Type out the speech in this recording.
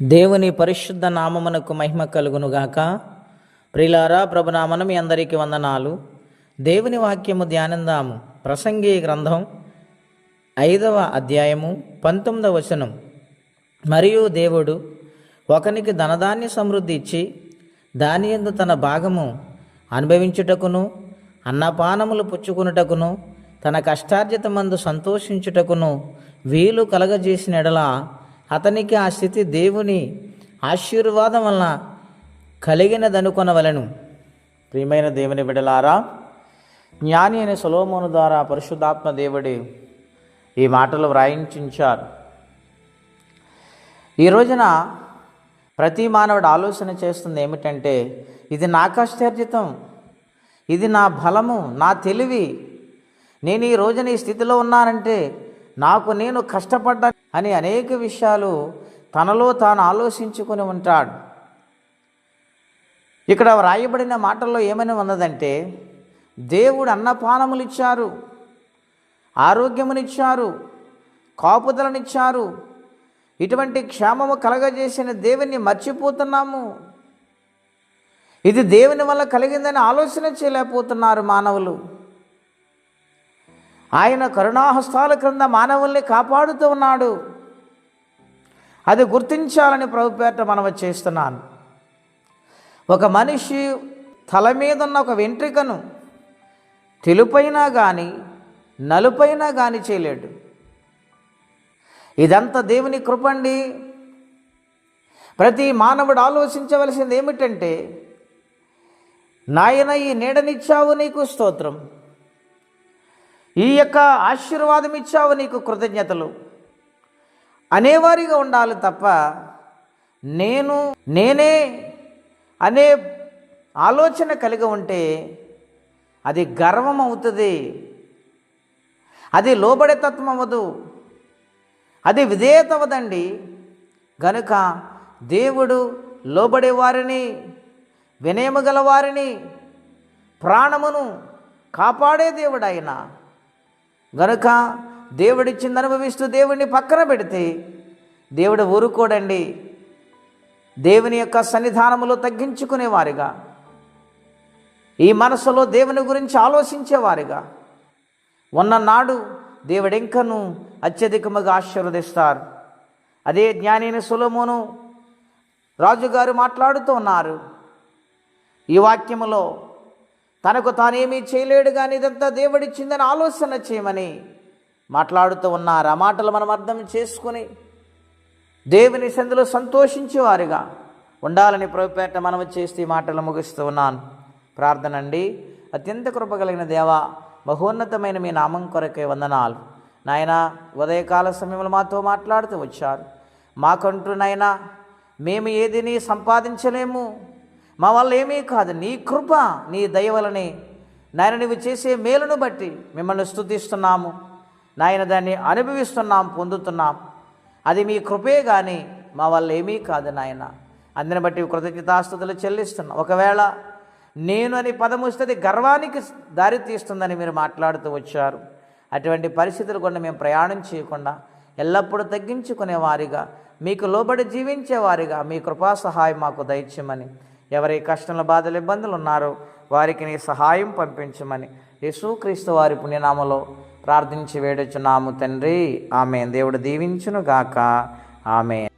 దేవుని పరిశుద్ధ నామమునకు మహిమ కలుగునుగాక. ప్రియులారా, ప్రభునామన మీ అందరికీ వందనాలు. దేవుని వాక్యము ధ్యానిందాము. ప్రసంగి గ్రంథం 5వ అధ్యాయము 19వ వచనం. మరియు దేవుడు ఒకనికి ధనధాన్య సమృద్ధి ఇచ్చి దాని యందు తన భాగము అనుభవించుటకును, అన్నపానములు పుచ్చుకునుటకును, తన కష్టార్జితమందు సంతోషించుటకును వీలు కలగజేసిన ఎడల అతనికి ఆ స్థితి దేవుని ఆశీర్వాదం వలన కలిగినదనుకొనవలెను. ప్రియమైన దేవుని బిడ్డలారా, జ్ఞాని అయిన సొలొమోను ద్వారా పరిశుద్ధాత్మ దేవుడు ఈ మాటలు వ్రాయించారు. ఈ రోజున ప్రతి మానవుడు ఆలోచన చేస్తుంది ఏమిటంటే, ఇది నా కష్టార్జితం, ఇది నా బలము, నా తెలివి, నేను ఈ రోజున ఈ స్థితిలో ఉన్నానంటే నాకు నేను కష్టపడ్డా అని అనేక విషయాలు తనలో తాను ఆలోచించుకొని ఉంటాడు. ఇక్కడ వ్రాయబడిన మాటల్లో ఏమని ఉన్నదంటే, దేవుడు అన్నపానములు ఇచ్చారు, ఆరోగ్యమునిచ్చారు, కాపుదలనిచ్చారు. ఇటువంటి క్షేమము కలగజేసిన దేవుని మర్చిపోతున్నాము. ఇది దేవుని వల్ల కలిగిందని ఆలోచన చేయలేకపోతున్నారు మానవులు. ఆయన కరుణాహస్తాల క్రింద మానవుల్ని కాపాడుతూ ఉన్నాడు. అది గుర్తించాలని ప్రభుపేట మనవి చేస్తున్నాను. ఒక మనిషి తల మీద ఉన్న ఒక వెంట్రికను తెలుపైనా కానీ నలుపైనా కానీ చేయలేడు. ఇదంతా దేవుని కృపండి. ప్రతి మానవుడు ఆలోచించవలసింది ఏమిటంటే, నాయన ఈ నీడనిచ్చావు, నీకు స్తోత్రం, ఈ యొక్క ఆశీర్వాదం ఇచ్చావు, నీకు కృతజ్ఞతలు అనేవారిగా ఉండాలి తప్ప నేనే అనే ఆలోచన కలిగి ఉంటే అది గర్వం అవుతుంది, అది లోబడే తత్వం అవ్వదు, అది విధేయత అవ్వదండి. గనుక దేవుడు లోబడే వారిని, వినయము గల వారిని, ప్రాణమును కాపాడే దేవుడు ఆయన. గనుక దేవుడిచ్చింది అనుభవిస్తూ దేవుడిని పక్కన పెడితే దేవుడు ఊరుకోడండి. దేవుని యొక్క సన్నిధానములో తగ్గించుకునేవారిగా, ఈ మనసులో దేవుని గురించి ఆలోచించేవారిగా ఉన్ననాడు దేవుడు ఇంకను అత్యధికముగా ఆశీర్వదిస్తారు. అదే జ్ఞాని అయిన సొలొమోను రాజుగారు మాట్లాడుతూ ఉన్నారు. ఈ వాక్యములో తనకు తానేమీ చేయలేడు కానీ ఇదంతా దేవుడిచ్చిందని ఆలోచన చేయమని మాట్లాడుతూ ఉన్నారు. ఆ మాటలు మనం అర్థం చేసుకుని దేవుని సందులో సంతోషించేవారుగా ఉండాలని ప్రభుపేట మనం చేస్తే ఈ మాటలు ముగిస్తూ ఉన్నాను. ప్రార్థన అండి. అత్యంత కృపగలిగిన దేవా, మహోన్నతమైన మీ నామం కొరకే వందనాలు. నాయన, ఉదయకాల సమయంలో మాతో మాట్లాడుతూ వచ్చారు. మాకంటూ నాయన మేము ఏదిని సంపాదించలేము, మా వల్ల ఏమీ కాదు, నీ కృప, నీ దయ వలనే నాయన నువ్వు చేసే మేలును బట్టి మిమ్మల్ని స్తుతిస్తున్నాము నాయన. దాన్ని అనుభవిస్తున్నాం, పొందుతున్నాం. అది మీ కృపే కానీ మా వల్ల ఏమీ కాదు నాయన. అందుని బట్టి కృతజ్ఞతాస్తుతులు చెల్లిస్తున్నాం. ఒకవేళ నేను అని పదం వస్తే గర్వానికి దారి తీస్తుందని మీరు మాట్లాడుతూ వచ్చారు. అటువంటి పరిస్థితులు కూడా మేము ప్రయాణం చేయకుండా ఎల్లప్పుడూ తగ్గించుకునే వారిగా, మీకు లోబడి జీవించేవారిగా మీ కృపా సహాయం మాకు దయచేయమని, ఎవరి కష్టంలో బాధలు ఇబ్బందులు ఉన్నారో వారికి నీ సహాయం పంపించమని యేసుక్రీస్తు వారి పుణ్యనామలో ప్రార్థించి వేడుచున్నాము తండ్రి. ఆమేన్. దేవుడు దీవించును గాక. ఆమేన్.